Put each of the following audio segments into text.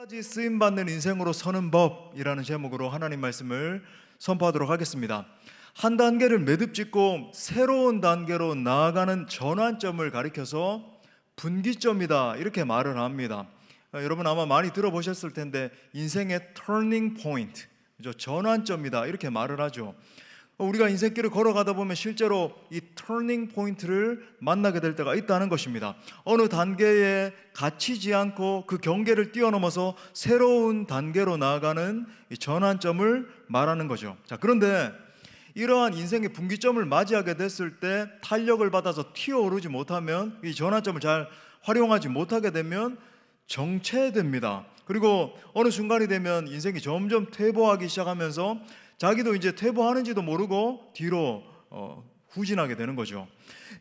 가지 쓰임받는 인생으로 서는 법이라는 제목으로 하나님 말씀을 선포하도록 하겠습니다. 한 단계를 매듭짓고 새로운 단계로 나아가는 전환점을 가리켜서 분기점이다 이렇게 말을 합니다. 여러분 아마 많이 들어보셨을 텐데 인생의 turning point, 전환점이다 이렇게 말을 하죠. 우리가 인생길을 걸어가다 보면 실제로 이 터닝 포인트를 만나게 될 때가 있다는 것입니다. 어느 단계에 갇히지 않고 그 경계를 뛰어넘어서 새로운 단계로 나아가는 이 전환점을 말하는 거죠. 자, 그런데 이러한 인생의 분기점을 맞이하게 됐을 때 탄력을 받아서 튀어오르지 못하면, 이 전환점을 잘 활용하지 못하게 되면 정체됩니다. 그리고 어느 순간이 되면 인생이 점점 퇴보하기 시작하면서 자기도 이제 퇴보하는지도 모르고 뒤로 후진하게 되는 거죠.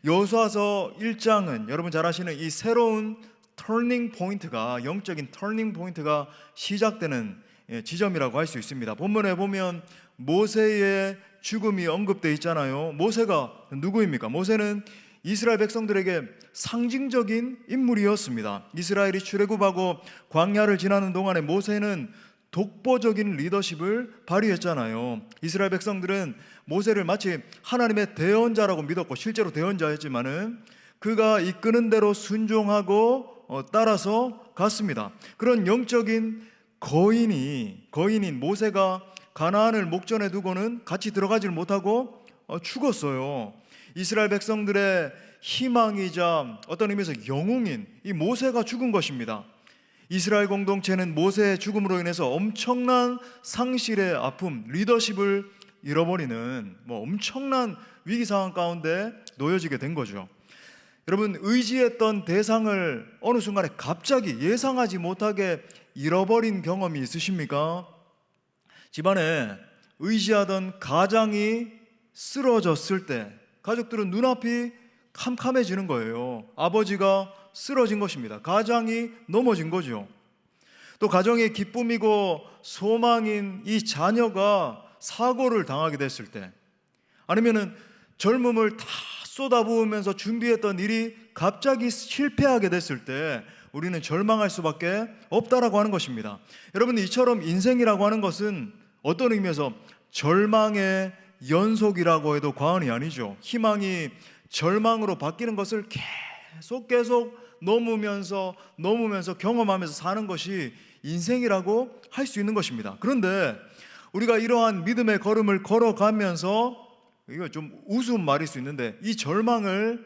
여호수아서 1장은 여러분 잘 아시는 이 새로운 터닝 포인트가, 영적인 터닝 포인트가 시작되는 지점이라고 할 수 있습니다. 본문에 보면 모세의 죽음이 언급되어 있잖아요. 모세가 누구입니까? 모세는 이스라엘 백성들에게 상징적인 인물이었습니다. 이스라엘이 출애굽하고 광야를 지나는 동안에 모세는 독보적인 리더십을 발휘했잖아요. 이스라엘 백성들은 모세를 마치 하나님의 대언자라고 믿었고 실제로 대언자였지만은 그가 이끄는 대로 순종하고 따라서 갔습니다. 그런 영적인 거인인 모세가 가나안을 목전에 두고는 같이 들어가질 못하고 죽었어요. 이스라엘 백성들의 희망이자 어떤 의미에서 영웅인 이 모세가 죽은 것입니다. 이스라엘 공동체는 모세의 죽음으로 인해서 엄청난 상실의 아픔, 리더십을 잃어버리는 엄청난 위기 상황 가운데 놓여지게 된 거죠. 여러분, 의지했던 대상을 어느 순간에 갑자기 예상하지 못하게 잃어버린 경험이 있으십니까? 집안에 의지하던 가장이 쓰러졌을 때 가족들은 눈앞이 캄캄해지는 거예요. 아버지가 쓰러진 것입니다. 가장이 넘어진 거죠. 또 가정의 기쁨이고 소망인 이 자녀가 사고를 당하게 됐을 때, 아니면은 젊음을 다 쏟아부으면서 준비했던 일이 갑자기 실패하게 됐을 때 우리는 절망할 수밖에 없다라고 하는 것입니다. 여러분, 이처럼 인생이라고 하는 것은 어떤 의미에서 절망의 연속이라고 해도 과언이 아니죠. 희망이 절망으로 바뀌는 것을 계속 넘으면서 경험하면서 사는 것이 인생이라고 할 수 있는 것입니다. 그런데 우리가 이러한 믿음의 걸음을 걸어가면서, 이거 좀 우스운 말일 수 있는데, 이 절망을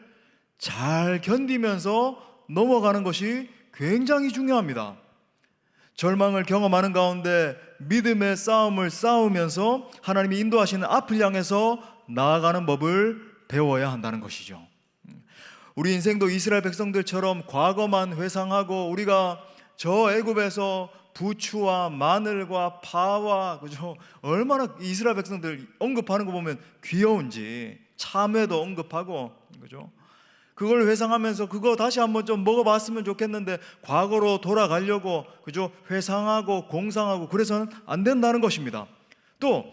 잘 견디면서 넘어가는 것이 굉장히 중요합니다. 절망을 경험하는 가운데 믿음의 싸움을 싸우면서 하나님이 인도하시는 앞을 향해서 나아가는 법을 배워야 한다는 것이죠. 우리 인생도 이스라엘 백성들처럼 과거만 회상하고 우리가 저 애굽에서 부추와 마늘과 파와 얼마나 이스라엘 백성들 언급하는 거 보면 귀여운지, 참외도 언급하고 그걸 회상하면서 그거 다시 한번 좀 먹어봤으면 좋겠는데 과거로 돌아가려고 회상하고 공상하고 그래서는 안 된다는 것입니다. 또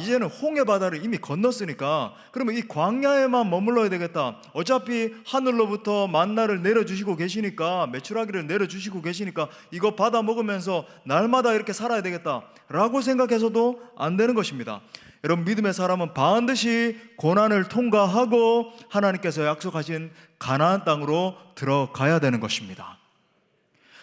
이제는 홍해 바다를 이미 건넜으니까 그러면 이 광야에만 머물러야 되겠다. 어차피 하늘로부터 만나를 내려주시고 계시니까, 메추라기를 내려주시고 계시니까 이거 받아 먹으면서 날마다 이렇게 살아야 되겠다 라고 생각해서도 안 되는 것입니다. 여러분, 믿음의 사람은 반드시 고난을 통과하고 하나님께서 약속하신 가나안 땅으로 들어가야 되는 것입니다.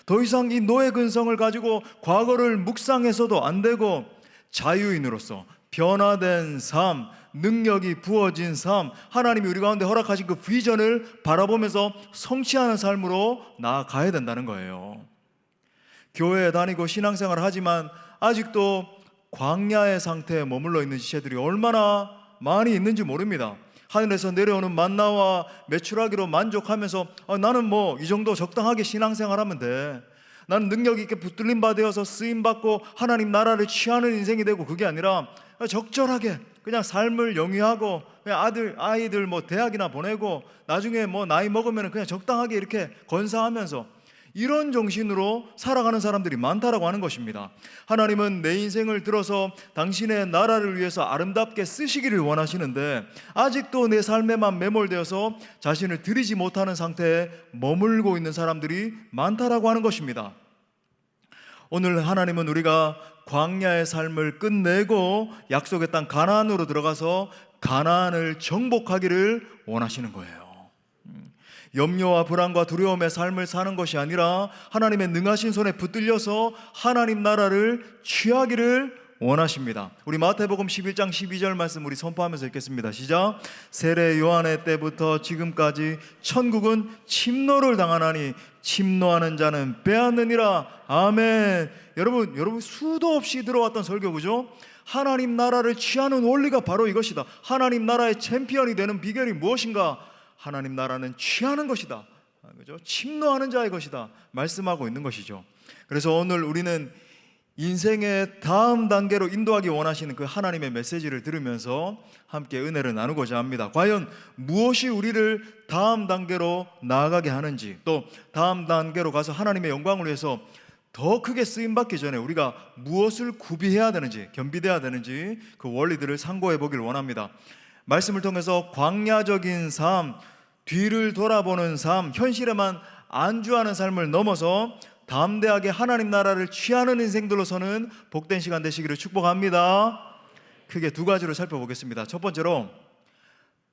더 이상 이 노예 근성을 가지고 과거를 묵상해서도 안 되고 자유인으로서 변화된 삶, 능력이 부어진 삶, 하나님이 우리 가운데 허락하신 그 비전을 바라보면서 성취하는 삶으로 나아가야 된다는 거예요. 교회에 다니고 신앙생활을 하지만 아직도 광야의 상태에 머물러 있는 지체들이 얼마나 많이 있는지 모릅니다. 하늘에서 내려오는 만나와 메추라기로 만족하면서 나는 이 정도 적당하게 신앙생활하면 돼, 나는 능력 있게 붙들림 받아서 쓰임받고 하나님 나라를 취하는 인생이 되고, 그게 아니라 적절하게 그냥 삶을 영위하고 그냥 아이들 대학이나 보내고 나중에 나이 먹으면 그냥 적당하게 이렇게 건사하면서 이런 정신으로 살아가는 사람들이 많다라고 하는 것입니다. 하나님은 내 인생을 들어서 당신의 나라를 위해서 아름답게 쓰시기를 원하시는데 아직도 내 삶에만 매몰되어서 자신을 드리지 못하는 상태에 머물고 있는 사람들이 많다라고 하는 것입니다. 오늘 하나님은 우리가 광야의 삶을 끝내고 약속의 땅 가나안으로 들어가서 가나안을 정복하기를 원하시는 거예요. 염려와 불안과 두려움의 삶을 사는 것이 아니라 하나님의 능하신 손에 붙들려서 하나님 나라를 취하기를 원하십니다. 우리 마태복음 11장 12절 말씀 우리 선포하면서 읽겠습니다. 시작. 세례 요한의 때부터 지금까지 천국은 침노를 당하나니 침노하는 자는 빼앗느니라. 아멘. 여러분 수도 없이 들어왔던 설교, 그죠? 하나님 나라를 취하는 원리가 바로 이것이다. 하나님 나라의 챔피언이 되는 비결이 무엇인가? 하나님 나라는 취하는 것이다, 그죠? 침노하는 자의 것이다 말씀하고 있는 것이죠. 그래서 오늘 우리는 인생의 다음 단계로 인도하기 원하시는 그 하나님의 메시지를 들으면서 함께 은혜를 나누고자 합니다. 과연 무엇이 우리를 다음 단계로 나아가게 하는지, 또 다음 단계로 가서 하나님의 영광을 위해서 더 크게 쓰임받기 전에 우리가 무엇을 구비해야 되는지, 겸비돼야 되는지 그 원리들을 상고해 보길 원합니다. 말씀을 통해서 광야적인 삶, 뒤를 돌아보는 삶, 현실에만 안주하는 삶을 넘어서 담대하게 하나님 나라를 취하는 인생들로서는 복된 시간 되시기를 축복합니다. 크게 두 가지로 살펴보겠습니다. 첫 번째로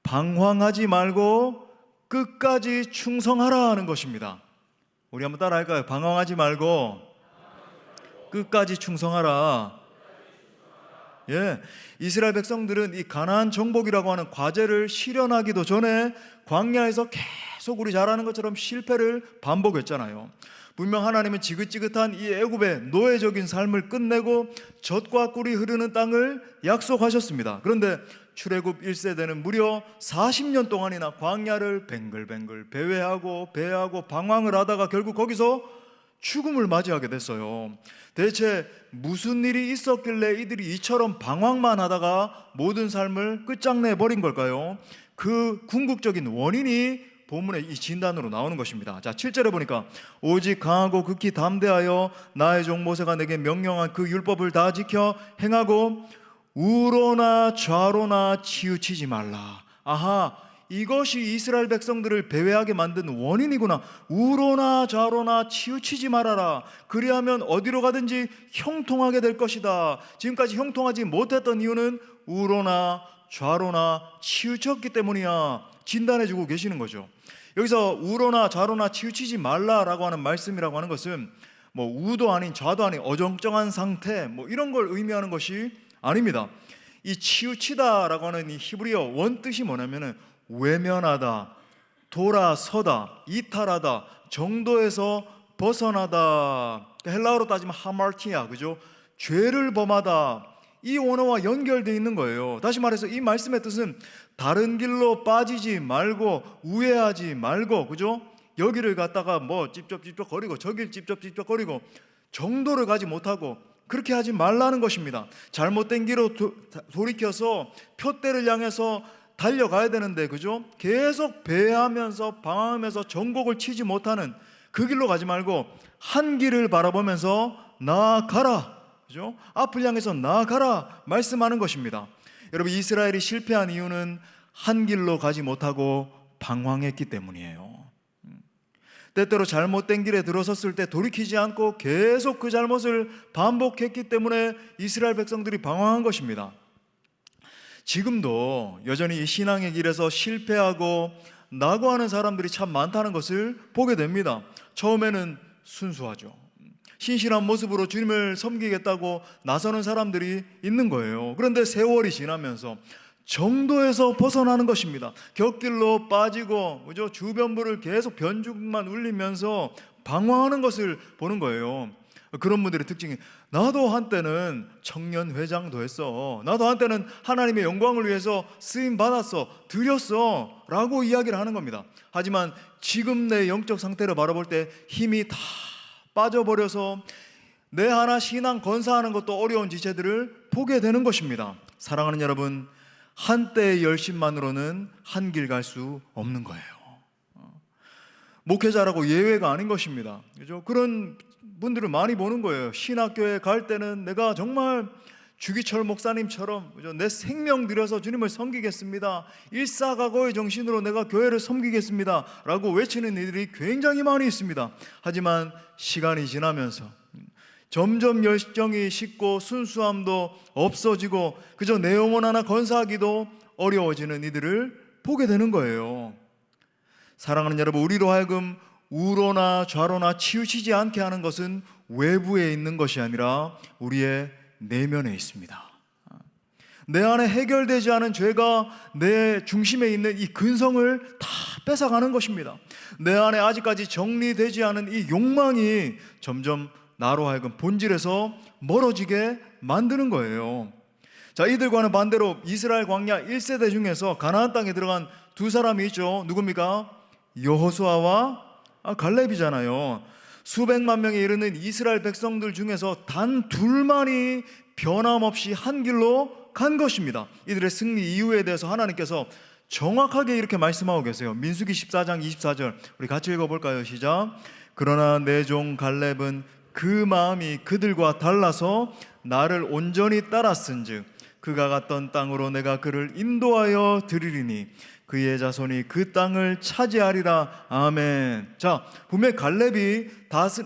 방황하지 말고 끝까지 충성하라 하는 것입니다. 우리 한번 따라 할까요? 방황하지 말고 끝까지 충성하라. 예, 이스라엘 백성들은 이 가나안 정복이라고 하는 과제를 실현하기도 전에 광야에서 계속 우리 잘 아는 것처럼 실패를 반복했잖아요. 분명 하나님은 지긋지긋한 이 애굽의 노예적인 삶을 끝내고 젖과 꿀이 흐르는 땅을 약속하셨습니다. 그런데 출애굽 1세대는 무려 40년 동안이나 광야를 뱅글뱅글 배회하고 방황을 하다가 결국 거기서 죽음을 맞이하게 됐어요. 대체 무슨 일이 있었길래 이들이 이처럼 방황만 하다가 모든 삶을 끝장내 버린 걸까요? 그 궁극적인 원인이 본문의 이 진단으로 나오는 것입니다. 자, 7절에 보니까 오직 강하고 극히 담대하여 나의 종 모세가 내게 명령한 그 율법을 다 지켜 행하고 우로나 좌로나 치우치지 말라. 아하, 이것이 이스라엘 백성들을 배회하게 만든 원인이구나. 우로나 좌로나 치우치지 말아라. 그리하면 어디로 가든지 형통하게 될 것이다. 지금까지 형통하지 못했던 이유는 우로나 좌로나 치우쳤기 때문이야. 진단해주고 계시는 거죠. 여기서 우로나 좌로나 치우치지 말라라고 하는 말씀이라고 하는 것은 뭐 우도 아닌 좌도 아닌 어정쩡한 상태, 뭐 이런 걸 의미하는 것이 아닙니다. 이 치우치다라고 하는 이 히브리어 원뜻이 뭐냐면은 외면하다, 돌아서다, 이탈하다, 정도에서 벗어나다. 헬라어로 따지면 하마르티아, 그죠? 죄를 범하다. 이 원어와 연결되어 있는 거예요. 다시 말해서 이 말씀의 뜻은 다른 길로 빠지지 말고 우회하지 말고, 그죠? 여기를 갔다가 뭐 찝쩍찝쩍 거리고 저길 찝쩍찝쩍 거리고 정도를 가지 못하고 그렇게 하지 말라는 것입니다. 잘못된 길로 돌이켜서 표대를 향해서 달려가야 되는데, 그죠? 계속 배회하면서 방황하면서 전곡을 치지 못하는 그 길로 가지 말고 한 길을 바라보면서 나아가라, 그죠? 앞을 향해서 나아가라 말씀하는 것입니다. 여러분, 이스라엘이 실패한 이유는 한 길로 가지 못하고 방황했기 때문이에요. 때때로 잘못된 길에 들어섰을 때 돌이키지 않고 계속 그 잘못을 반복했기 때문에 이스라엘 백성들이 방황한 것입니다. 지금도 여전히 이 신앙의 길에서 실패하고 낙오하는 사람들이 참 많다는 것을 보게 됩니다. 처음에는 순수하죠. 신실한 모습으로 주님을 섬기겠다고 나서는 사람들이 있는 거예요. 그런데 세월이 지나면서 정도에서 벗어나는 것입니다. 곁길로 빠지고, 그죠? 주변부를 계속 변죽만 울리면서 방황하는 것을 보는 거예요. 그런 분들의 특징이, 나도 한때는 청년 회장도 했어, 나도 한때는 하나님의 영광을 위해서 쓰임 받았어, 드렸어 라고 이야기를 하는 겁니다. 하지만 지금 내 영적 상태를 바라볼 때 힘이 다 빠져버려서 내 하나 신앙 건사하는 것도 어려운 지체들을 보게 되는 것입니다. 사랑하는 여러분, 한때의 열심만으로는 한 길 갈 수 없는 거예요. 목회자라고 예외가 아닌 것입니다. 그죠? 그런 분들을 많이 보는 거예요. 신학교에 갈 때는 내가 정말 주기철 목사님처럼, 그죠? 내 생명 들여서 주님을 섬기겠습니다, 일사각오의 정신으로 내가 교회를 섬기겠습니다 라고 외치는 이들이 굉장히 많이 있습니다. 하지만 시간이 지나면서 점점 열정이 식고 순수함도 없어지고 그저 내 영혼 하나 건사하기도 어려워지는 이들을 보게 되는 거예요. 사랑하는 여러분, 우리로 하여금 우로나 좌로나 치우치지 않게 하는 것은 외부에 있는 것이 아니라 우리의 내면에 있습니다. 내 안에 해결되지 않은 죄가 내 중심에 있는 이 근성을 다 뺏어가는 것입니다. 내 안에 아직까지 정리되지 않은 이 욕망이 점점 나로 하여금 본질에서 멀어지게 만드는 거예요. 자, 이들과는 반대로 이스라엘 광야 1세대 중에서 가나안 땅에 들어간 두 사람이 있죠. 누굽니까? 여호수아와 갈렙이잖아요. 수백만 명에 이르는 이스라엘 백성들 중에서 단 둘만이 변함없이 한 길로 간 것입니다. 이들의 승리 이유에 대해서 하나님께서 정확하게 이렇게 말씀하고 계세요. 민수기 14장 24절 우리 같이 읽어볼까요? 시작. 그러나 내 종 갈렙은 그 마음이 그들과 달라서 나를 온전히 따랐은즉 그가 갔던 땅으로 내가 그를 인도하여 드리리니 그의 자손이 그 땅을 차지하리라. 아멘. 자, 분명히 갈렙이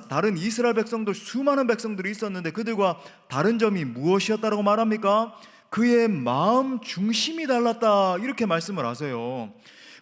다른 이스라엘 백성들, 수많은 백성들이 있었는데 그들과 다른 점이 무엇이었다고 말합니까? 그의 마음 중심이 달랐다, 이렇게 말씀을 하세요.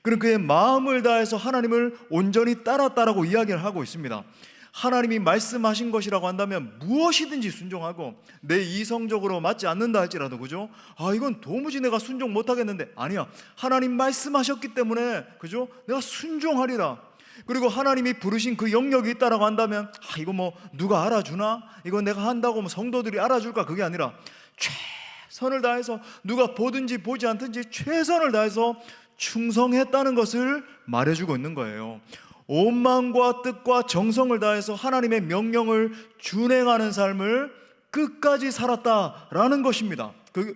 그럼 그의 마음을 다해서 하나님을 온전히 따랐다라고 이야기를 하고 있습니다. 하나님이 말씀하신 것이라고 한다면 무엇이든지 순종하고, 내 이성적으로 맞지 않는다 할지라도, 그죠? 이건 도무지 내가 순종 못하겠는데, 아니야, 하나님 말씀하셨기 때문에, 그죠? 내가 순종하리라. 그리고 하나님이 부르신 그 영역이 있다라고 한다면, 이거 뭐 누가 알아주나? 이거 내가 한다고 뭐 성도들이 알아줄까? 그게 아니라 최선을 다해서, 누가 보든지 보지 않든지 최선을 다해서 충성했다는 것을 말해주고 있는 거예요. 온 마음과 뜻과 정성을 다해서 하나님의 명령을 준행하는 삶을 끝까지 살았다라는 것입니다. 그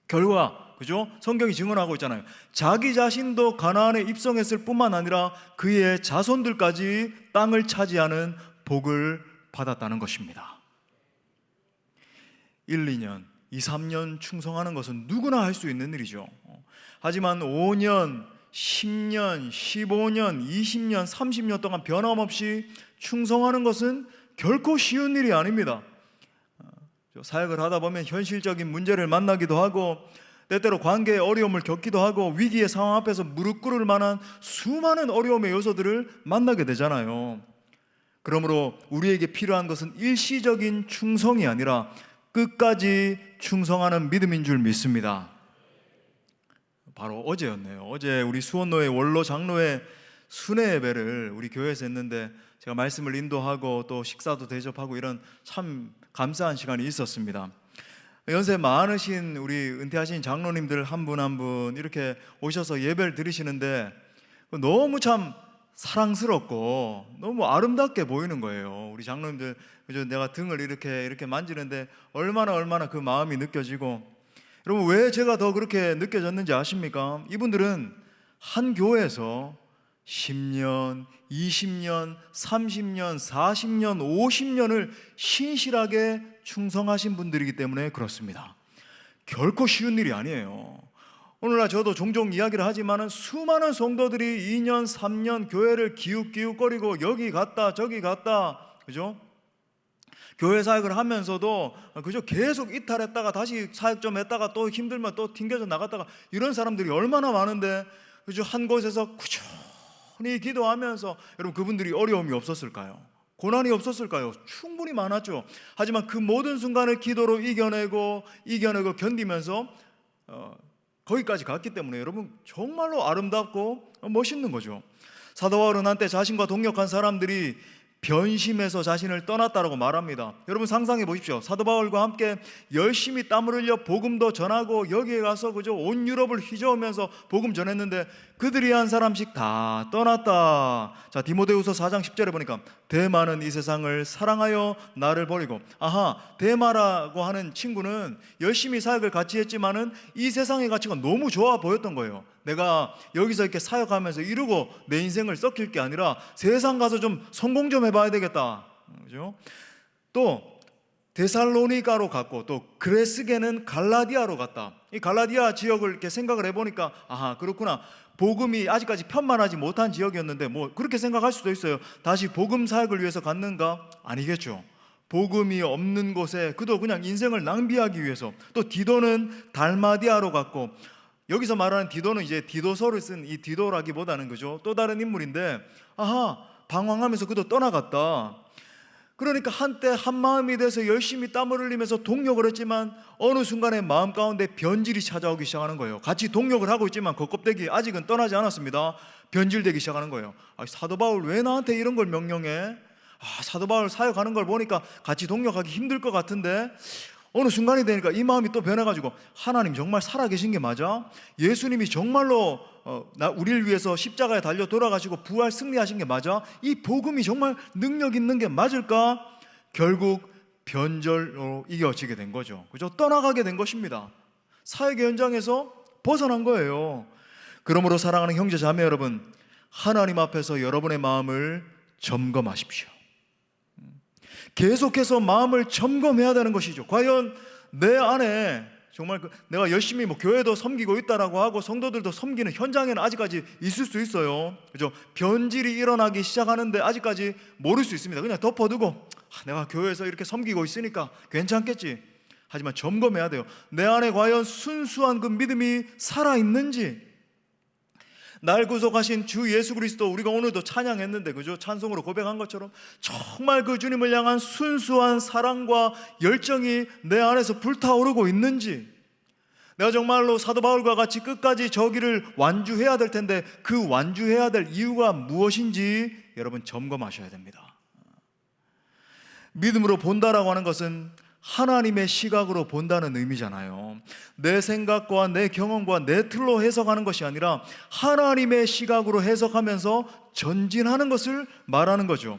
결과, 그죠? 성경이 증언하고 있잖아요. 자기 자신도 가나안에 입성했을 뿐만 아니라 그의 자손들까지 땅을 차지하는 복을 받았다는 것입니다. 1, 2년, 2, 3년 충성하는 것은 누구나 할 수 있는 일이죠. 하지만 5년, 10년, 15년, 20년, 30년 동안 변함없이 충성하는 것은 결코 쉬운 일이 아닙니다. 사역을 하다 보면 현실적인 문제를 만나기도 하고, 때때로 관계의 어려움을 겪기도 하고, 위기의 상황 앞에서 무릎 꿇을 만한 수많은 어려움의 요소들을 만나게 되잖아요. 그러므로 우리에게 필요한 것은 일시적인 충성이 아니라 끝까지 충성하는 믿음인 줄 믿습니다. 바로 어제였네요. 어제 우리 수원로의 원로 장로의 순회 예배를 우리 교회에서 했는데, 제가 말씀을 인도하고 또 식사도 대접하고 이런 참 감사한 시간이 있었습니다. 연세 많으신 우리 은퇴하신 장로님들 한 분 한 분 이렇게 오셔서 예배를 드리시는데 너무 참 사랑스럽고 너무 아름답게 보이는 거예요. 우리 장로님들, 그죠? 내가 등을 이렇게 만지는데 얼마나 그 마음이 느껴지고, 여러분, 왜 제가 더 그렇게 느껴졌는지 아십니까? 이분들은 한 교회에서 10년, 20년, 30년, 40년, 50년을 신실하게 충성하신 분들이기 때문에 그렇습니다. 결코 쉬운 일이 아니에요. 오늘날 저도 종종 이야기를 하지만 수많은 성도들이 2년, 3년 교회를 기웃기웃거리고 여기 갔다 저기 갔다, 그죠? 교회 사역을 하면서도 그죠? 계속 이탈했다가 다시 사역 좀 했다가 또 힘들면 또 튕겨져 나갔다가, 이런 사람들이 얼마나 많은데, 그죠? 한 곳에서 꾸준히 기도하면서, 여러분, 그분들이 어려움이 없었을까요? 고난이 없었을까요? 충분히 많았죠. 하지만 그 모든 순간을 기도로 이겨내고 견디면서 거기까지 갔기 때문에 여러분 정말로 아름답고 멋있는 거죠. 사도 바울은 한때 자신과 동역한 사람들이 변심해서 자신을 떠났다라고 말합니다. 여러분 상상해 보십시오. 사도 바울과 함께 열심히 땀을 흘려 복음도 전하고 여기에 가서 그저 온 유럽을 휘저으면서 복음 전했는데 그들이 한 사람씩 다 떠났다. 자, 디모데후서 4장 10절에 보니까 데마는 이 세상을 사랑하여 나를 버리고, 데마라고 하는 친구는 열심히 사역을 같이 했지만은 이 세상의 가치가 너무 좋아 보였던 거예요. 내가 여기서 이렇게 사역하면서 이루고 내 인생을 썩힐 게 아니라 세상 가서 좀 성공 좀 해봐야 되겠다, 그죠? 또 데살로니가로 갔고, 또 그레스게는 갈라디아로 갔다. 이 갈라디아 지역을 이렇게 생각을 해보니까 그렇구나, 복음이 아직까지 편만하지 못한 지역이었는데 뭐 그렇게 생각할 수도 있어요. 다시 복음 사역을 위해서 갔는가? 아니겠죠. 복음이 없는 곳에 그도 그냥 인생을 낭비하기 위해서, 또 디도는 달마디아로 갔고, 여기서 말하는 디도는 이제 디도서를 쓴 이 디도라기보다는 그죠, 또 다른 인물인데, 방황하면서 그도 떠나갔다. 그러니까 한때 한 마음이 돼서 열심히 땀을 흘리면서 동력을 했지만 어느 순간에 마음 가운데 변질이 찾아오기 시작하는 거예요. 같이 동력을 하고 있지만 그 껍데기 아직은 떠나지 않았습니다. 변질되기 시작하는 거예요. 사도 바울 왜 나한테 이런 걸 명령해? 사도 바울 사역하는 걸 보니까 같이 동력하기 힘들 것 같은데, 어느 순간이 되니까 이 마음이 또 변해가지고, 하나님 정말 살아계신 게 맞아? 예수님이 정말로 우리를 위해서 십자가에 달려 돌아가시고 부활 승리하신 게 맞아? 이 복음이 정말 능력 있는 게 맞을까? 결국 변절로 이겨지게 된 거죠. 그죠? 떠나가게 된 것입니다. 사역의 현장에서 벗어난 거예요. 그러므로 사랑하는 형제 자매 여러분, 하나님 앞에서 여러분의 마음을 점검하십시오. 계속해서 마음을 점검해야 되는 것이죠. 과연 내 안에 정말 내가 열심히 교회도 섬기고 있다라고 하고 성도들도 섬기는 현장에는 아직까지 있을 수 있어요. 그죠? 변질이 일어나기 시작하는데 아직까지 모를 수 있습니다. 그냥 덮어두고 내가 교회에서 이렇게 섬기고 있으니까 괜찮겠지. 하지만 점검해야 돼요. 내 안에 과연 순수한 그 믿음이 살아있는지. 날 구속하신 주 예수 그리스도, 우리가 오늘도 찬양했는데 그죠? 찬송으로 고백한 것처럼 정말 그 주님을 향한 순수한 사랑과 열정이 내 안에서 불타오르고 있는지, 내가 정말로 사도 바울과 같이 끝까지 저 길을 완주해야 될 텐데 그 완주해야 될 이유가 무엇인지 여러분 점검하셔야 됩니다. 믿음으로 본다라고 하는 것은 하나님의 시각으로 본다는 의미잖아요. 내 생각과 내 경험과 내 틀로 해석하는 것이 아니라 하나님의 시각으로 해석하면서 전진하는 것을 말하는 거죠.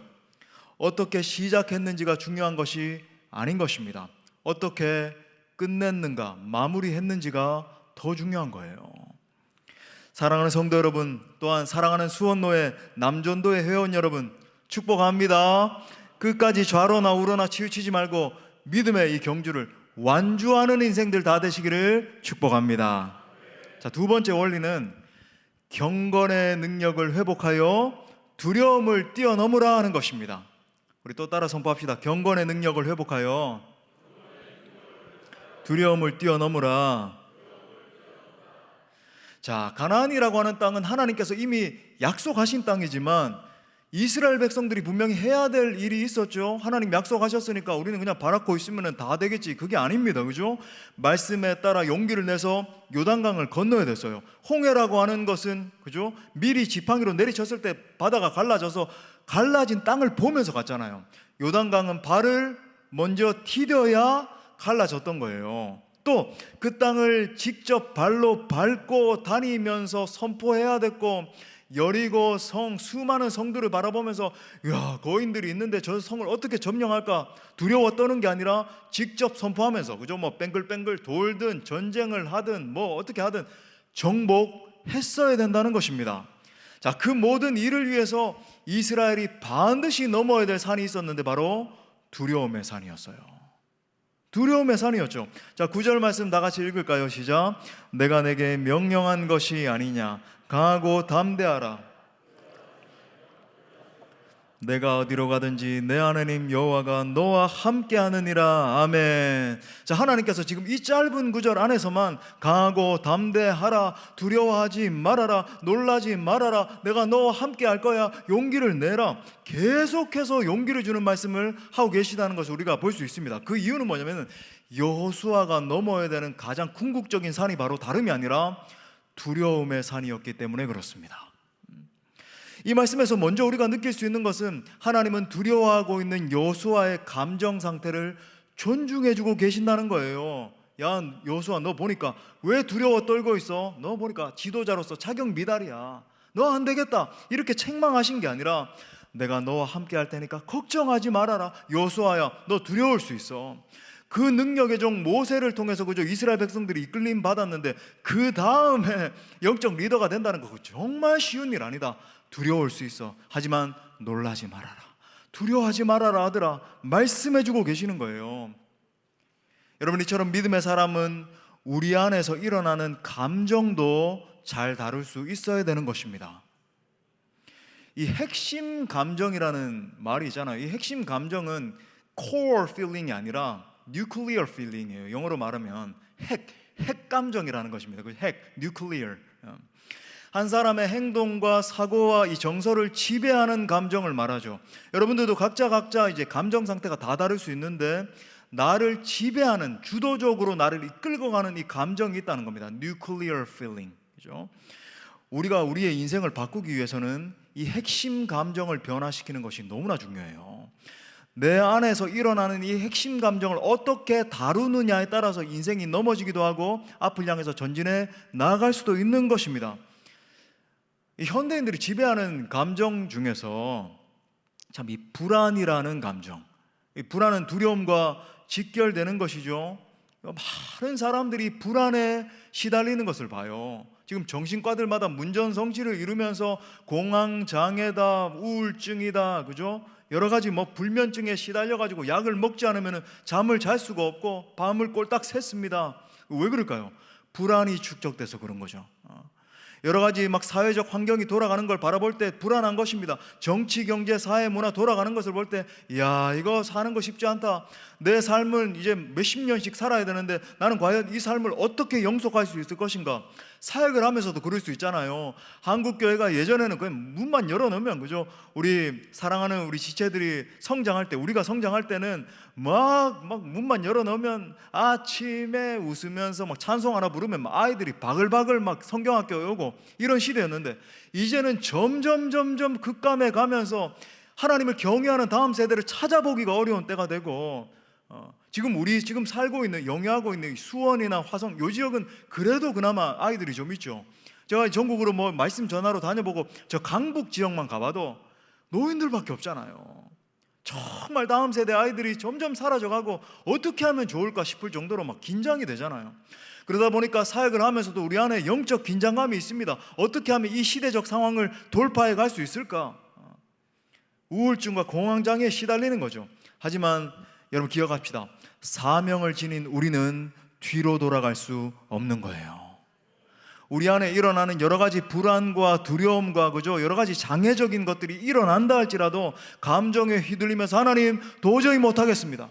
어떻게 시작했는지가 중요한 것이 아닌 것입니다. 어떻게 끝냈는가, 마무리했는지가 더 중요한 거예요. 사랑하는 성도 여러분, 또한 사랑하는 수원노회 남전도의 회원 여러분, 축복합니다. 끝까지 좌로나 우로나 치우치지 말고 믿음의 이 경주를 완주하는 인생들 다 되시기를 축복합니다. 자, 두 번째 원리는 경건의 능력을 회복하여 두려움을 뛰어넘으라 하는 것입니다. 우리 또 따라 선포합시다. 경건의 능력을 회복하여 두려움을 뛰어넘으라. 자, 가나안이라고 하는 땅은 하나님께서 이미 약속하신 땅이지만 이스라엘 백성들이 분명히 해야 될 일이 있었죠. 하나님 약속하셨으니까 우리는 그냥 바라고 있으면 다 되겠지. 그게 아닙니다. 그죠? 말씀에 따라 용기를 내서 요단강을 건너야 됐어요. 홍해라고 하는 것은 그죠? 미리 지팡이로 내리쳤을 때 바다가 갈라져서 갈라진 땅을 보면서 갔잖아요. 요단강은 발을 먼저 디뎌야 갈라졌던 거예요. 또 그 땅을 직접 발로 밟고 다니면서 선포해야 됐고, 여리고 성, 수많은 성들을 바라보면서 야, 거인들이 있는데 저 성을 어떻게 점령할까 두려워 떠는 게 아니라 직접 선포하면서 그죠? 뺑글뺑글 돌든 전쟁을 하든 어떻게 하든 정복했어야 된다는 것입니다. 자, 그 모든 일을 위해서 이스라엘이 반드시 넘어야 될 산이 있었는데 바로 두려움의 산이었어요. 두려움의 산이었죠. 자, 9절 말씀 다 같이 읽을까요? 시작. 내가 내게 명령한 것이 아니냐, 강하고 담대하라. 내가 어디로 가든지 내 하나님 여호와가 너와 함께 하느니라. 아멘. 자, 하나님께서 지금 이 짧은 구절 안에서만 강하고 담대하라, 두려워하지 말아라, 놀라지 말아라, 내가 너와 함께 할 거야, 용기를 내라, 계속해서 용기를 주는 말씀을 하고 계시다는 것을 우리가 볼 수 있습니다. 그 이유는 뭐냐면 여호수아가 넘어야 되는 가장 궁극적인 산이 바로 다름이 아니라 두려움의 산이었기 때문에 그렇습니다. 이 말씀에서 먼저 우리가 느낄 수 있는 것은 하나님은 두려워하고 있는 여호수아의 감정 상태를 존중해주고 계신다는 거예요. 야, 여호수아, 너 보니까 왜 두려워 떨고 있어? 너 보니까 지도자로서 자격 미달이야. 너 안 되겠다. 이렇게 책망하신 게 아니라 내가 너와 함께 할 테니까 걱정하지 말아라. 여호수아야, 너 두려울 수 있어. 그 능력의 종 모세를 통해서 그저 이스라엘 백성들이 이끌림 받았는데 그 다음에 영적 리더가 된다는 거 정말 쉬운 일 아니다. 두려울 수 있어. 하지만 놀라지 말아라. 두려워하지 말아라 하더라. 말씀해주고 계시는 거예요. 여러분, 이처럼 믿음의 사람은 우리 안에서 일어나는 감정도 잘 다룰 수 있어야 되는 것입니다. 이 핵심 감정이라는 말이 있잖아요. 이 핵심 감정은 core feeling이 아니라 nuclear feeling이에요. 영어로 말하면 핵 감정이라는 것입니다. 그 핵, nuclear. 한 사람의 행동과 사고와 이 정서를 지배하는 감정을 말하죠. 여러분들도 각자 이제 감정 상태가 다 다를 수 있는데 나를 지배하는, 주도적으로 나를 이끌고 가는 이 감정이 있다는 겁니다. nuclear feeling. 그죠? 우리가 우리의 인생을 바꾸기 위해서는 이 핵심 감정을 변화시키는 것이 너무나 중요해요. 내 안에서 일어나는 이 핵심 감정을 어떻게 다루느냐에 따라서 인생이 넘어지기도 하고 앞을 향해서 전진해 나아갈 수도 있는 것입니다. 이 현대인들이 지배하는 감정 중에서 참 이 불안이라는 감정, 이 불안은 두려움과 직결되는 것이죠. 많은 사람들이 불안에 시달리는 것을 봐요. 지금 정신과들마다 문전성시를 이루면서 공황장애다, 우울증이다, 그죠? 여러 가지 뭐 불면증에 시달려가지고 약을 먹지 않으면 잠을 잘 수가 없고 밤을 꼴딱 샜습니다. 왜 그럴까요? 불안이 축적돼서 그런 거죠. 여러 가지 막 사회적 환경이 돌아가는 걸 바라볼 때 불안한 것입니다. 정치, 경제, 사회, 문화 돌아가는 것을 볼 때 야, 이거 사는 거 쉽지 않다. 내 삶을 이제 몇십 년씩 살아야 되는데 나는 과연 이 삶을 어떻게 영속할 수 있을 것인가? 사역을 하면서도 그럴 수 있잖아요. 한국교회가 예전에는 그냥 문만 열어놓으면, 그죠? 우리 사랑하는 우리 지체들이 성장할 때, 우리가 성장할 때는 막 문만 열어놓으면 아침에 웃으면서 막 찬송 하나 부르면 막 아이들이 바글바글 막 성경학교에 오고 이런 시대였는데, 이제는 점점 극감해 가면서 하나님을 경외하는 다음 세대를 찾아보기가 어려운 때가 되고, 지금 살고 있는, 영위하고 있는 수원이나 화성 요 지역은 그래도 그나마 아이들이 좀 있죠. 제가 전국으로 뭐 말씀 전하러 다녀보고 저 강북 지역만 가봐도 노인들밖에 없잖아요. 정말 다음 세대 아이들이 점점 사라져가고 어떻게 하면 좋을까 싶을 정도로 막 긴장이 되잖아요. 그러다 보니까 사역을 하면서도 우리 안에 영적 긴장감이 있습니다. 어떻게 하면 이 시대적 상황을 돌파해 갈 수 있을까? 우울증과 공황장애에 시달리는 거죠. 하지만 여러분 기억합시다. 사명을 지닌 우리는 뒤로 돌아갈 수 없는 거예요. 우리 안에 일어나는 여러 가지 불안과 두려움과, 그죠? 여러 가지 장애적인 것들이 일어난다 할지라도 감정에 휘둘리면서 하나님 도저히 못하겠습니다.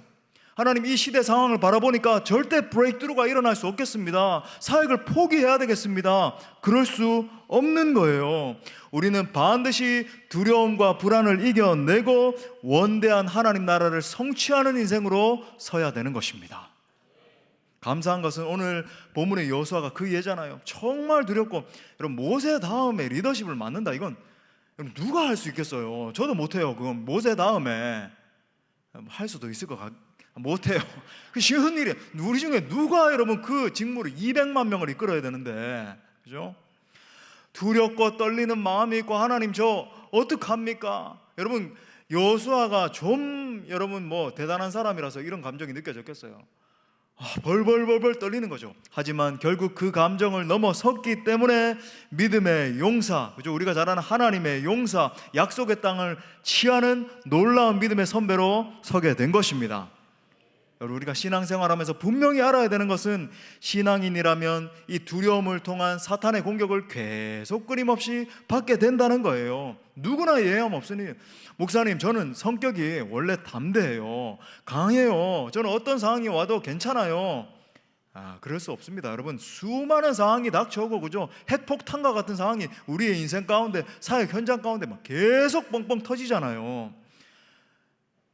하나님 이 시대 상황을 바라보니까 절대 브레이크스루가 일어날 수 없겠습니다. 사역을 포기해야 되겠습니다. 그럴 수 없는 거예요. 우리는 반드시 두려움과 불안을 이겨내고 원대한 하나님 나라를 성취하는 인생으로 서야 되는 것입니다. 감사한 것은 오늘 본문의 여호수아가 그 예잖아요. 정말 두렵고, 여러분 모세 다음에 리더십을 맡는다, 이건 여러분 누가 할 수 있겠어요? 저도 못해요. 그건 모세 다음에 할 수도 있을 것 같아요. 못해요. 그 쉬운 일이에요. 우리 중에 누가 여러분 그 직무를 200만 명을 이끌어야 되는데, 그죠? 두렵고 떨리는 마음이 있고 하나님 저 어떡합니까? 여러분 여호수아가 좀 여러분 뭐 대단한 사람이라서 이런 감정이 느껴졌겠어요? 벌벌 떨리는 거죠. 하지만 결국 그 감정을 넘어섰기 때문에 믿음의 용사, 그죠? 우리가 잘 아는 하나님의 용사, 약속의 땅을 취하는 놀라운 믿음의 선배로 서게 된 것입니다. 여러분 우리가 신앙생활하면서 분명히 알아야 되는 것은 신앙인이라면 이 두려움을 통한 사탄의 공격을 계속 끊임없이 받게 된다는 거예요. 누구나 예외함 없으니, 목사님 저는 성격이 원래 담대해요, 강해요, 저는 어떤 상황이 와도 괜찮아요. 그럴 수 없습니다. 여러분 수많은 상황이 닥쳐오고, 그죠? 핵폭탄과 같은 상황이 우리의 인생 가운데, 사역 현장 가운데 막 계속 뻥뻥 터지잖아요.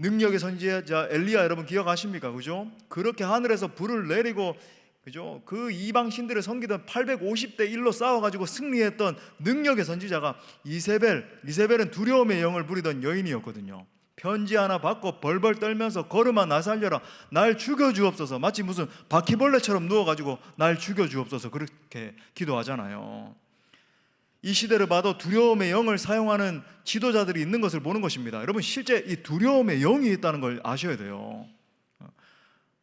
능력의 선지자 엘리야 여러분 기억하십니까? 그죠? 그렇게 하늘에서 불을 내리고, 그죠? 그 이방 신들을 섬기던 850대 1로 싸워가지고 승리했던 능력의 선지자가 이세벨은 두려움의 영을 부리던 여인이었거든요. 편지 하나 받고 벌벌 떨면서 걸음아 나 살려라, 날 죽여주옵소서, 마치 무슨 바퀴벌레처럼 누워가지고 날 죽여주옵소서 그렇게 기도하잖아요. 이 시대를 봐도 두려움의 영을 사용하는 지도자들이 있는 것을 보는 것입니다. 여러분 실제 이 두려움의 영이 있다는 걸 아셔야 돼요.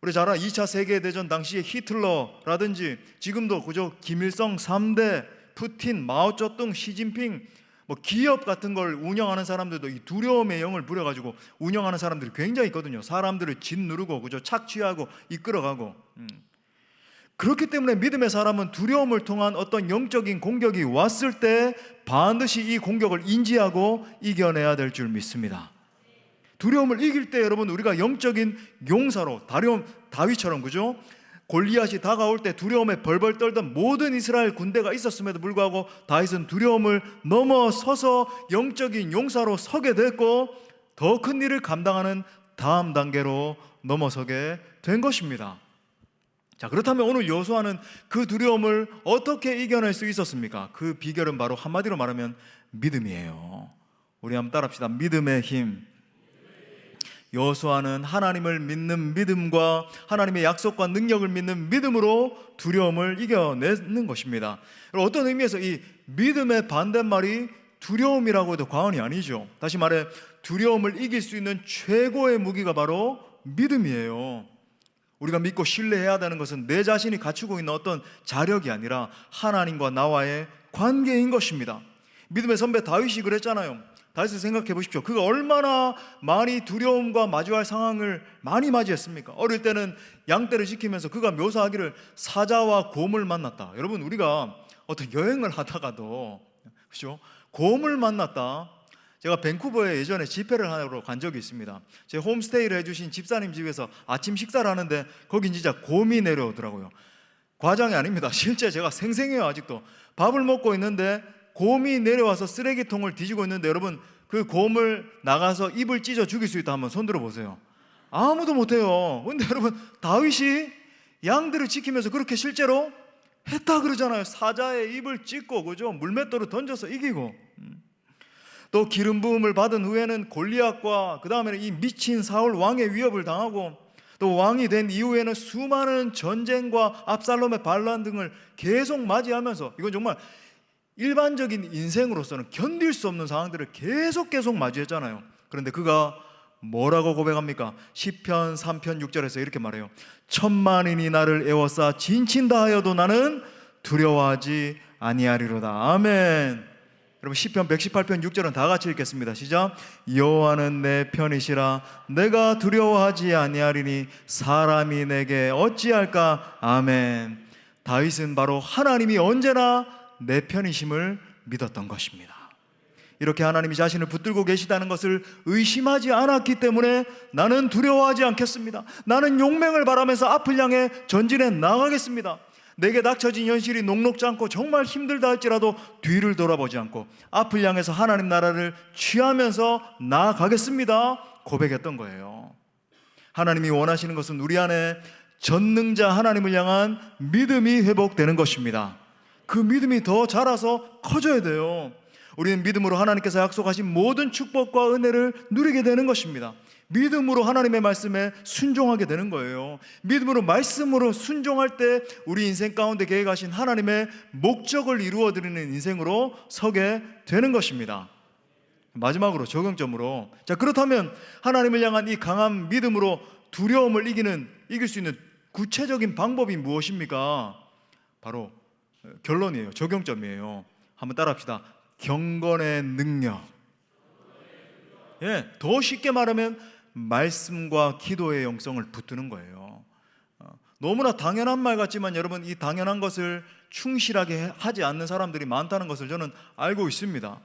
우리 잘 아는 2차 세계대전 당시에 히틀러라든지 지금도 그저 김일성 3대, 푸틴, 마오쩌둥, 시진핑, 뭐 기업 같은 걸 운영하는 사람들도 이 두려움의 영을 부려가지고 운영하는 사람들이 굉장히 있거든요. 사람들을 짓누르고, 그죠? 착취하고 이끌어가고. 그렇기 때문에 믿음의 사람은 두려움을 통한 어떤 영적인 공격이 왔을 때 반드시 이 공격을 인지하고 이겨내야 될 줄 믿습니다. 두려움을 이길 때 여러분 우리가 영적인 용사로 다윗처럼 그죠? 골리앗이 다가올 때 두려움에 벌벌 떨던 모든 이스라엘 군대가 있었음에도 불구하고 다윗은 두려움을 넘어서서 영적인 용사로 서게 됐고 더 큰 일을 감당하는 다음 단계로 넘어서게 된 것입니다. 자, 그렇다면 오늘 여호수아는 그 두려움을 어떻게 이겨낼 수 있었습니까? 그 비결은 바로 한마디로 말하면 믿음이에요. 우리 한번 따라합시다. 믿음의 힘. 여호수아는 하나님을 믿는 믿음과 하나님의 약속과 능력을 믿는 믿음으로 두려움을 이겨내는 것입니다. 어떤 의미에서 이 믿음의 반대말이 두려움이라고 해도 과언이 아니죠. 다시 말해 두려움을 이길 수 있는 최고의 무기가 바로 믿음이에요. 우리가 믿고 신뢰해야 되는 것은 내 자신이 갖추고 있는 어떤 자력이 아니라 하나님과 나와의 관계인 것입니다. 믿음의 선배 다윗이 그랬잖아요. 다윗을 생각해 보십시오. 그가 얼마나 많이 두려움과 마주할 상황을 많이 맞이했습니까? 어릴 때는 양떼를 지키면서 그가 묘사하기를 사자와 곰을 만났다. 여러분 우리가 어떤 여행을 하다가도 그렇죠? 곰을 만났다. 제가 밴쿠버에 예전에 집회를 하러 간 적이 있습니다. 제 홈스테이를 해주신 집사님 집에서 아침 식사를 하는데 거긴 진짜 곰이 내려오더라고요. 과장이 아닙니다. 실제 제가 생생해요. 아직도 밥을 먹고 있는데 곰이 내려와서 쓰레기통을 뒤지고 있는데 여러분 그 곰을 나가서 입을 찢어 죽일 수 있다 한번 손 들어 보세요. 아무도 못해요. 근데 여러분 다윗이 양들을 지키면서 그렇게 실제로 했다 그러잖아요. 사자의 입을 찢고 그죠? 물맷돌을 던져서 이기고 또 기름 부음을 받은 후에는 골리앗과 그 다음에는 이 미친 사울 왕의 위협을 당하고 또 왕이 된 이후에는 수많은 전쟁과 압살롬의 반란 등을 계속 맞이하면서 이건 정말 일반적인 인생으로서는 견딜 수 없는 상황들을 계속 마주했잖아요. 그런데 그가 뭐라고 고백합니까? 시편 3편 6절에서 이렇게 말해요. 천만인이 나를 애워싸 진친다 하여도 나는 두려워하지 아니하리로다. 아멘. 여러분 시편 118편 6절은 다 같이 읽겠습니다. 시작. 여호와는 내 편이시라 내가 두려워하지 아니하리니 사람이 내게 어찌할까. 아멘. 다윗은 바로 하나님이 언제나 내 편이심을 믿었던 것입니다. 이렇게 하나님이 자신을 붙들고 계시다는 것을 의심하지 않았기 때문에 나는 두려워하지 않겠습니다. 나는 용맹을 바라면서 앞을 향해 전진해 나가겠습니다. 내게 닥쳐진 현실이 녹록지 않고 정말 힘들다 할지라도 뒤를 돌아보지 않고 앞을 향해서 하나님 나라를 취하면서 나아가겠습니다 고백했던 거예요. 하나님이 원하시는 것은 우리 안에 전능자 하나님을 향한 믿음이 회복되는 것입니다. 그 믿음이 더 자라서 커져야 돼요. 우리는 믿음으로 하나님께서 약속하신 모든 축복과 은혜를 누리게 되는 것입니다. 믿음으로 하나님의 말씀에 순종하게 되는 거예요. 믿음으로 말씀으로 순종할 때 우리 인생 가운데 계획하신 하나님의 목적을 이루어드리는 인생으로 서게 되는 것입니다. 마지막으로 적용점으로, 자 그렇다면 하나님을 향한 이 강한 믿음으로 두려움을 이길 수 있는 구체적인 방법이 무엇입니까? 바로 결론이에요. 적용점이에요. 한번 따라합시다. 경건의 능력. 예, 더 쉽게 말하면 말씀과 기도의 영성을 붙드는 거예요. 너무나 당연한 말 같지만 여러분 이 당연한 것을 충실하게 하지 않는 사람들이 많다는 것을 저는 알고 있습니다.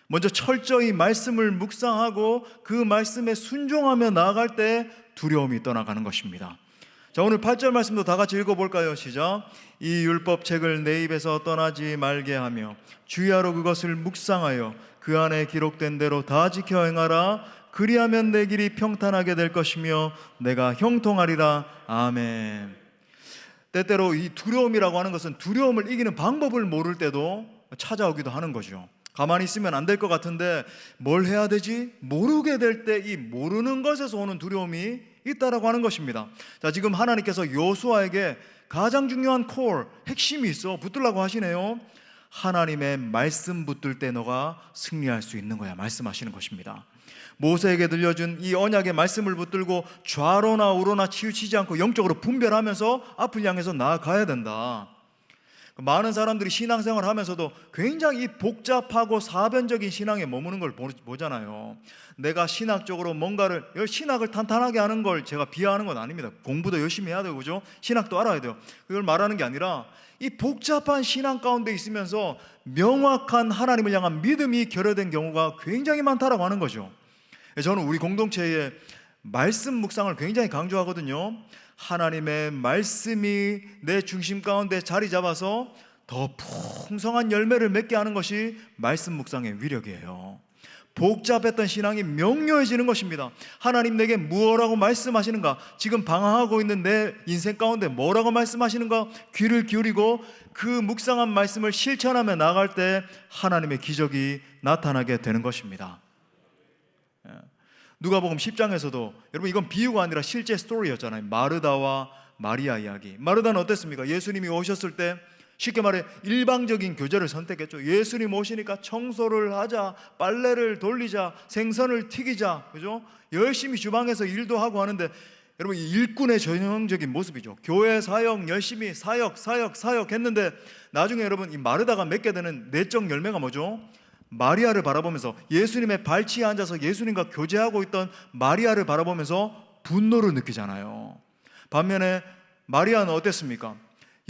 먼저 철저히 말씀을 묵상하고 그 말씀에 순종하며 나아갈 때 두려움이 떠나가는 것입니다. 자, 오늘 8절 말씀도 다 같이 읽어볼까요? 시작. 이 율법책을 내 입에서 떠나지 말게 하며 주야로 그것을 묵상하여 그 안에 기록된 대로 다 지켜 행하라. 그리하면 내 길이 평탄하게 될 것이며 내가 형통하리라. 아멘. 때때로 이 두려움이라고 하는 것은 두려움을 이기는 방법을 모를 때도 찾아오기도 하는 거죠. 가만히 있으면 안 될 것 같은데 뭘 해야 되지? 모르게 될 때 이 모르는 것에서 오는 두려움이 있다라고 하는 것입니다. 자, 지금 하나님께서 여호수아에게 가장 중요한 핵심이 있어 붙들라고 하시네요. 하나님의 말씀 붙들 때 너가 승리할 수 있는 거야 말씀하시는 것입니다. 모세에게 들려준 이 언약의 말씀을 붙들고 좌로나 우로나 치우치지 않고 영적으로 분별하면서 앞을 향해서 나아가야 된다. 많은 사람들이 신앙생활을 하면서도 굉장히 복잡하고 사변적인 신앙에 머무는 걸 보잖아요. 내가 신학적으로 뭔가를 신학을 탄탄하게 하는 걸 제가 비하하는 건 아닙니다. 공부도 열심히 해야 되고 그죠? 신학도 알아야 돼요. 그걸 말하는 게 아니라 이 복잡한 신앙 가운데 있으면서 명확한 하나님을 향한 믿음이 결여된 경우가 굉장히 많다라고 하는 거죠. 저는 우리 공동체에 말씀 묵상을 굉장히 강조하거든요. 하나님의 말씀이 내 중심 가운데 자리 잡아서 더 풍성한 열매를 맺게 하는 것이 말씀 묵상의 위력이에요. 복잡했던 신앙이 명료해지는 것입니다. 하나님 내게 무엇라고 말씀하시는가, 지금 방황하고 있는 내 인생 가운데 뭐라고 말씀하시는가 귀를 기울이고 그 묵상한 말씀을 실천하며 나아갈 때 하나님의 기적이 나타나게 되는 것입니다. 누가복음 10장에서도, 여러분 이건 비유가 아니라 실제 스토리였잖아요. 마르다와 마리아 이야기. 마르다는 어땠습니까? 예수님이 오셨을 때 쉽게 말해 일방적인 교제를 선택했죠. 예수님 오시니까 청소를 하자, 빨래를 돌리자, 생선을 튀기자, 그죠? 열심히 주방에서 일도 하고 하는데, 여러분 이 일꾼의 전형적인 모습이죠. 교회 사역 열심히 사역 했는데 나중에 여러분 이 마르다가 맺게 되는 내적 열매가 뭐죠? 마리아를 바라보면서, 예수님의 발치에 앉아서 예수님과 교제하고 있던 마리아를 바라보면서 분노를 느끼잖아요. 반면에 마리아는 어땠습니까?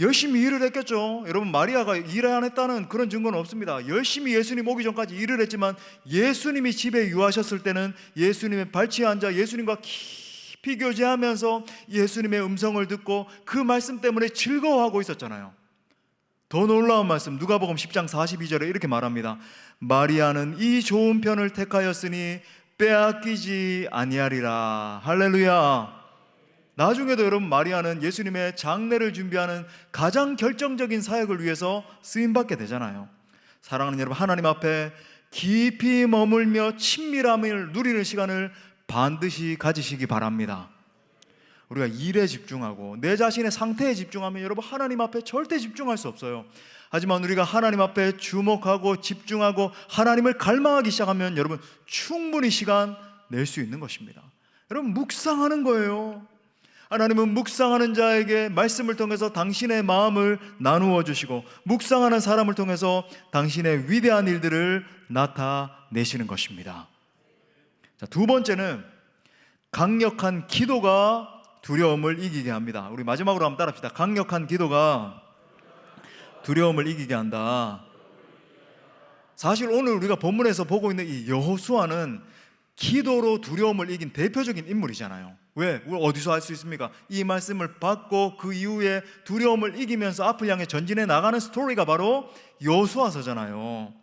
열심히 일을 했겠죠. 여러분 마리아가 일을 안 했다는 그런 증거는 없습니다. 열심히 예수님 오기 전까지 일을 했지만 예수님이 집에 유하셨을 때는 예수님의 발치에 앉아 예수님과 깊이 교제하면서 예수님의 음성을 듣고 그 말씀 때문에 즐거워하고 있었잖아요. 더 놀라운 말씀, 누가복음 10장 42절에 이렇게 말합니다. 마리아는 이 좋은 편을 택하였으니 빼앗기지 아니하리라. 할렐루야. 나중에도 여러분 마리아는 예수님의 장례를 준비하는 가장 결정적인 사역을 위해서 쓰임받게 되잖아요. 사랑하는 여러분, 하나님 앞에 깊이 머물며 친밀함을 누리는 시간을 반드시 가지시기 바랍니다. 우리가 일에 집중하고 내 자신의 상태에 집중하면 여러분 하나님 앞에 절대 집중할 수 없어요. 하지만 우리가 하나님 앞에 주목하고 집중하고 하나님을 갈망하기 시작하면 여러분 충분히 시간 낼 수 있는 것입니다. 여러분 묵상하는 거예요. 하나님은 묵상하는 자에게 말씀을 통해서 당신의 마음을 나누어 주시고 묵상하는 사람을 통해서 당신의 위대한 일들을 나타내시는 것입니다. 자, 두 번째는 강력한 기도가 두려움을 이기게 합니다. 우리 마지막으로 한번 따라합시다. 강력한 기도가 두려움을 이기게 한다. 사실 오늘 우리가 본문에서 보고 있는 이 여호수아는 기도로 두려움을 이긴 대표적인 인물이잖아요. 왜? 어디서 알 수 있습니까? 이 말씀을 받고 그 이후에 두려움을 이기면서 앞을 향해 전진해 나가는 스토리가 바로 여호수아서잖아요.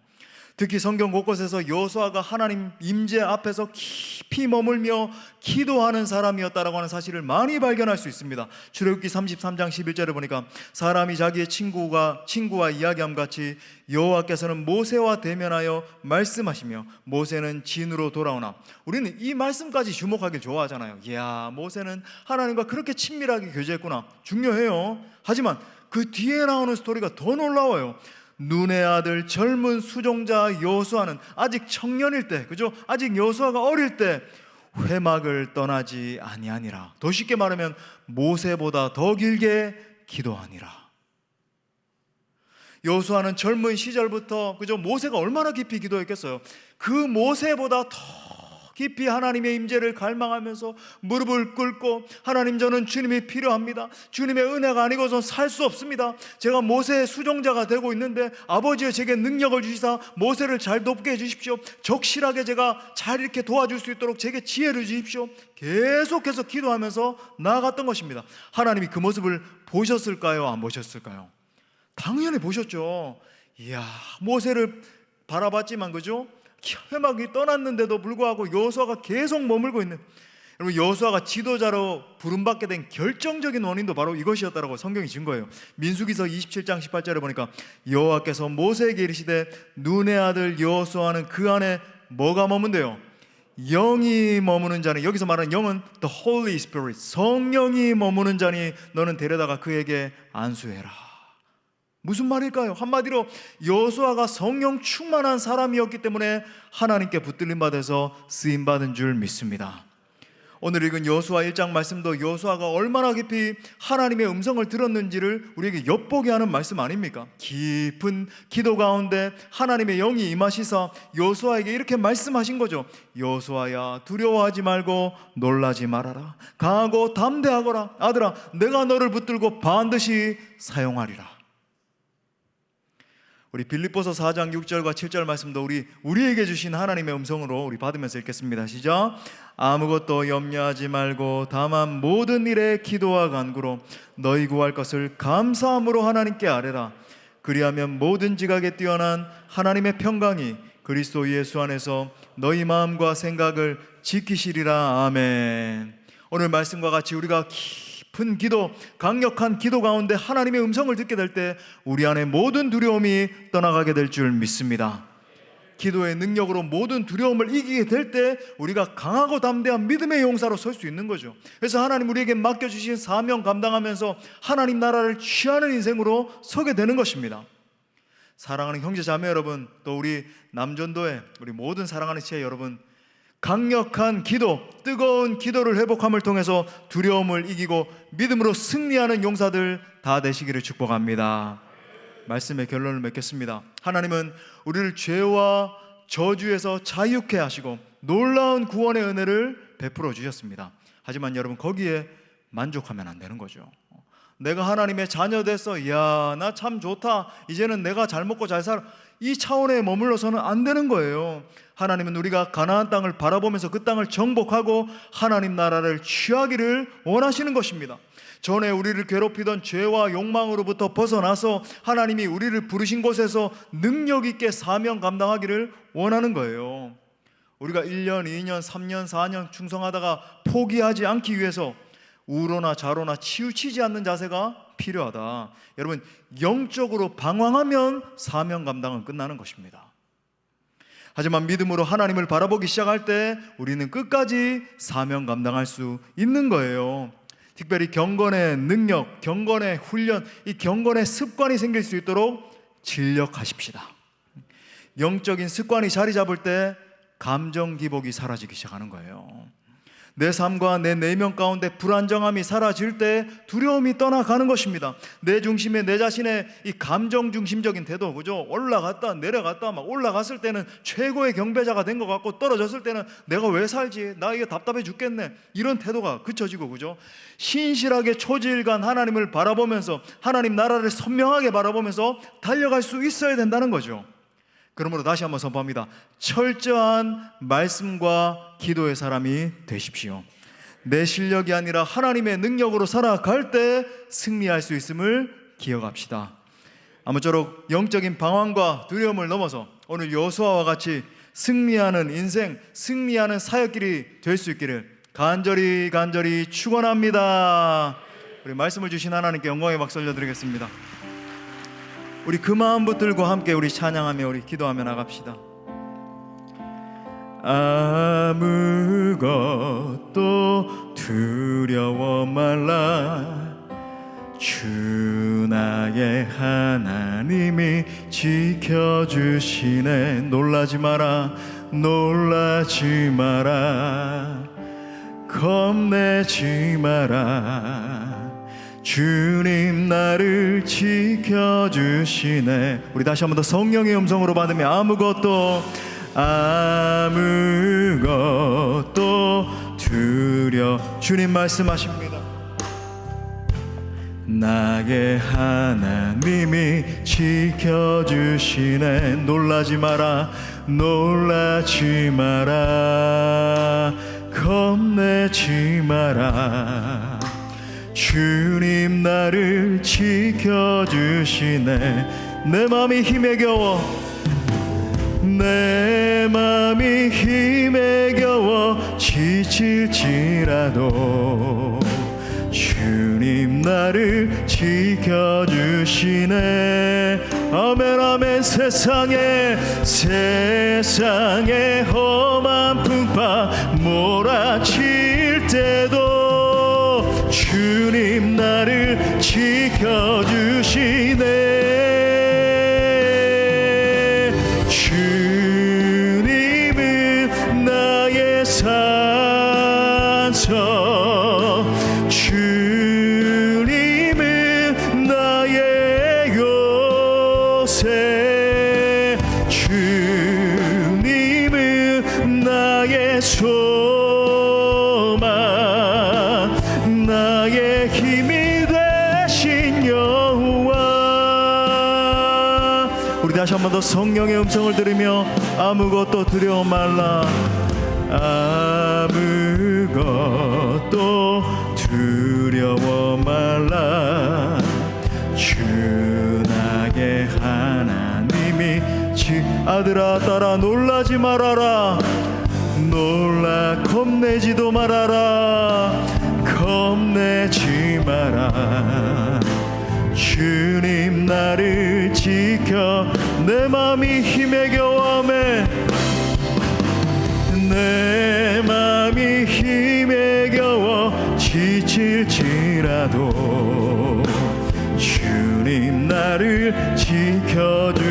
특히 성경 곳곳에서 여호수아가 하나님 임재 앞에서 깊이 머물며 기도하는 사람이었다라고 하는 사실을 많이 발견할 수 있습니다. 출애굽기 33장 11절에 보니까 사람이 자기의 친구와 이야기함 같이 여호와께서는 모세와 대면하여 말씀하시며 모세는 진으로 돌아오나. 우리는 이 말씀까지 주목하길 좋아하잖아요. 이야, 모세는 하나님과 그렇게 친밀하게 교제했구나. 중요해요. 하지만 그 뒤에 나오는 스토리가 더 놀라워요. 눈의 아들 젊은 수종자 여호수아는 아직 청년일 때, 그죠? 아직 여호수아가 어릴 때 회막을 떠나지 아니하니라. 더 쉽게 말하면 모세보다 더 길게 기도하니라. 여호수아는 젊은 시절부터, 그죠? 모세가 얼마나 깊이 기도했겠어요. 그 모세보다 더 깊이 하나님의 임재를 갈망하면서 무릎을 꿇고 하나님, 저는 주님이 필요합니다. 주님의 은혜가 아니고선 살 수 없습니다. 제가 모세의 수종자가 되고 있는데 아버지여 제게 능력을 주시사 모세를 잘 돕게 해주십시오. 적실하게 제가 잘 이렇게 도와줄 수 있도록 제게 지혜를 주십시오. 계속해서 기도하면서 나아갔던 것입니다. 하나님이 그 모습을 보셨을까요? 안 보셨을까요? 당연히 보셨죠. 이야, 모세를 바라봤지만, 그죠? 회막이 떠났는데도 불구하고 여호수아가 계속 머물고 있는, 여러분 여호수아가 지도자로 부름받게 된 결정적인 원인도 바로 이것이었다라고 성경이 증거해요. 민수기서 27장 18절에 보니까 여호와께서 모세에게 이르시되 눈의 아들 여호수아는 그 안에 뭐가 머문대요? 영이 머무는 자니, 여기서 말하는 영은 the Holy Spirit, 성령이 머무는 자니 너는 데려다가 그에게 안수해라. 무슨 말일까요? 한마디로 여호수아가 성령 충만한 사람이었기 때문에 하나님께 붙들림 받아서 쓰임 받은 줄 믿습니다. 오늘 읽은 여호수아 1장 말씀도 여호수아가 얼마나 깊이 하나님의 음성을 들었는지를 우리에게 엿보게 하는 말씀 아닙니까? 깊은 기도 가운데 하나님의 영이 임하시사 여호수아에게 이렇게 말씀하신 거죠. 여호수아야, 두려워하지 말고 놀라지 말아라. 강하고 담대하거라. 아들아, 내가 너를 붙들고 반드시 사용하리라. 우리 빌립보서 4장 6절과 7절 말씀도 우리에게 주신 하나님의 음성으로 우리 받으면서 읽겠습니다. 시작. 아무것도 염려하지 말고 다만 모든 일에 기도와 간구로 너희 구할 것을 감사함으로 하나님께 아뢰라. 그리하면 모든 지각에 뛰어난 하나님의 평강이 그리스도 예수 안에서 너희 마음과 생각을 지키시리라. 아멘. 오늘 말씀과 같이 우리가 깊은 기도, 강력한 기도 가운데 하나님의 음성을 듣게 될 때 우리 안에 모든 두려움이 떠나가게 될 줄 믿습니다. 기도의 능력으로 모든 두려움을 이기게 될 때 우리가 강하고 담대한 믿음의 용사로 설 수 있는 거죠. 그래서 하나님 우리에게 맡겨주신 사명 감당하면서 하나님 나라를 취하는 인생으로 서게 되는 것입니다. 사랑하는 형제 자매 여러분, 또 우리 남전도의 우리 모든 사랑하는 지혜 여러분, 강력한 기도, 뜨거운 기도를 회복함을 통해서 두려움을 이기고 믿음으로 승리하는 용사들 다 되시기를 축복합니다. 말씀의 결론을 맺겠습니다. 하나님은 우리를 죄와 저주에서 자유케 하시고 놀라운 구원의 은혜를 베풀어 주셨습니다. 하지만 여러분, 거기에 만족하면 안 되는 거죠. 내가 하나님의 자녀 돼서 이야 나 참 좋다, 이제는 내가 잘 먹고 잘 살아, 이 차원에 머물러서는 안 되는 거예요. 하나님은 우리가 가나안 땅을 바라보면서 그 땅을 정복하고 하나님 나라를 취하기를 원하시는 것입니다. 전에 우리를 괴롭히던 죄와 욕망으로부터 벗어나서 하나님이 우리를 부르신 곳에서 능력 있게 사명 감당하기를 원하는 거예요. 우리가 1년, 2년, 3년, 4년 충성하다가 포기하지 않기 위해서 우로나 좌로나 치우치지 않는 자세가 필요하다. 여러분, 영적으로 방황하면 사명 감당은 끝나는 것입니다. 하지만 믿음으로 하나님을 바라보기 시작할 때 우리는 끝까지 사명 감당할 수 있는 거예요. 특별히 경건의 능력, 경건의 훈련, 이 경건의 습관이 생길 수 있도록 진력하십시다. 영적인 습관이 자리 잡을 때 감정 기복이 사라지기 시작하는 거예요. 내 삶과 내 내면 가운데 불안정함이 사라질 때 두려움이 떠나가는 것입니다. 내 중심에 내 자신의 이 감정 중심적인 태도, 그죠? 올라갔다 내려갔다, 막 올라갔을 때는 최고의 경배자가 된 것 같고 떨어졌을 때는 내가 왜 살지? 나 이게 답답해 죽겠네, 이런 태도가 그쳐지고, 그죠? 신실하게 초지일간 하나님을 바라보면서 하나님 나라를 선명하게 바라보면서 달려갈 수 있어야 된다는 거죠. 그러므로 다시 한번 선포합니다. 철저한 말씀과 기도의 사람이 되십시오. 내 실력이 아니라 하나님의 능력으로 살아갈 때 승리할 수 있음을 기억합시다. 아무쪼록 영적인 방황과 두려움을 넘어서 오늘 여호수아와 같이 승리하는 인생, 승리하는 사역길이 될 수 있기를 간절히 축원합니다. 우리 말씀을 주신 하나님께 영광의 박수 올려드리겠습니다. 우리 그 마음 붙들고 함께 우리 찬양하며 우리 기도하며 나갑시다. 아무것도 두려워 말라. 주 나의 하나님이 지켜주시네. 놀라지 마라, 놀라지 마라, 겁내지 마라. 주님 나를 지켜주시네. 우리 다시 한 번 더 성령의 음성으로 받으며 아무것도 주님 말씀하십니다. 나의 하나님이 지켜주시네. 놀라지 마라, 놀라지 마라, 겁내지 마라. 주님 나를 지켜주시네. 내 맘이 힘에 겨워, 내 맘이 힘에 겨워 지칠지라도 주님 나를 지켜주시네. 아멘 아멘. 세상에 험한 풍파 몰아칠 때도 주님 나를 지켜주시네. 주님은 나의 산성, 주님은 나의 요새, 주님은 나의 소망, 나의 힘이 되신 여호와. 우리 다시 한 번 더 성령의 음성을 들으며 아무것도 두려워 말라, 아무것도 두려워 말라. 주나게 하나님이 아들아 딸아 놀라지 말아라, 놀라 겁내지도 말아라, 겁내지 마라. 주님 나를 지켜 내 맘이 힘에 겨워하매, 내 맘이 힘에 겨워 지칠지라도 주님 나를 지켜주시네.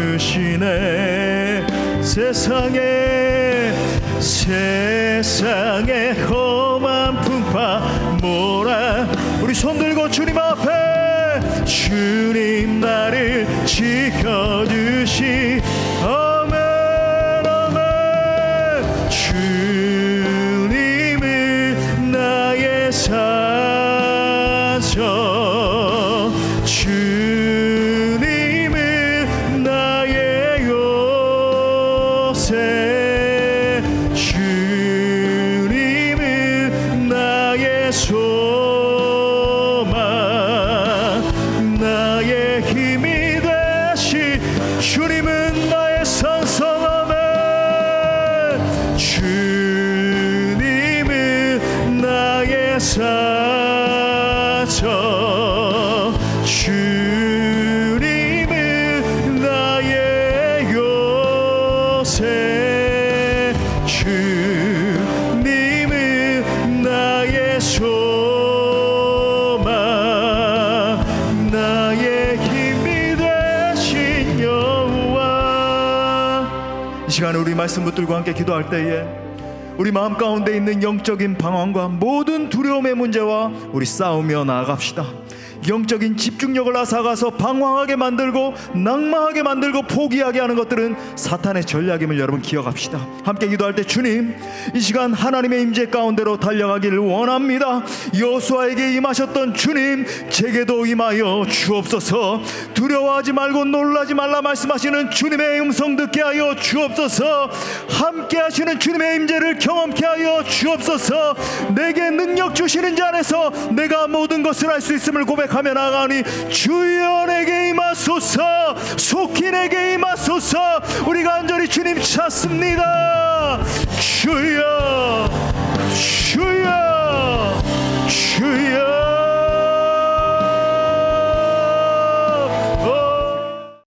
세상에 험한 풍파 몰아 우리 손 들고 주님 앞에, 주님 나를 지켜주시. 아멘 아멘. 주님은 나의 산성, 주님은 나의 요새, 주님은 나의 소망, 나의 힘이 되시. 주님은 나의 산성하네. 주님은 나의 산성, 주님은 나의 요새, 주님은 나의 소망, 나의 힘이 되신 여호와. 이 시간에 우리 말씀 붙들고 함께 기도할 때에 우리 마음 가운데 있는 영적인 방황과 모든 두려움의 문제와 우리 싸우며 나아갑시다. 영적인 집중력을 앗아가서 방황하게 만들고 낭망하게 만들고 포기하게 하는 것들은 사탄의 전략임을 여러분 기억합시다. 함께 기도할 때 주님, 이 시간 하나님의 임재 가운데로 달려가기를 원합니다. 여호수아에게 임하셨던 주님, 제게도 임하여 주옵소서. 두려워하지 말고 놀라지 말라 말씀하시는 주님의 음성 듣게 하여 주옵소서. 함께 하시는 주님의 임재를 경험케 하여 주옵소서. 내게 능력 주시는 자 안에서 내가 모든 것을 할 수 있음을 고백하며 나아가니 주여 내게 임하소서, 속히 내게 임하소서. 우리가 간절히 주님 찾습니다. 주여 주여 주여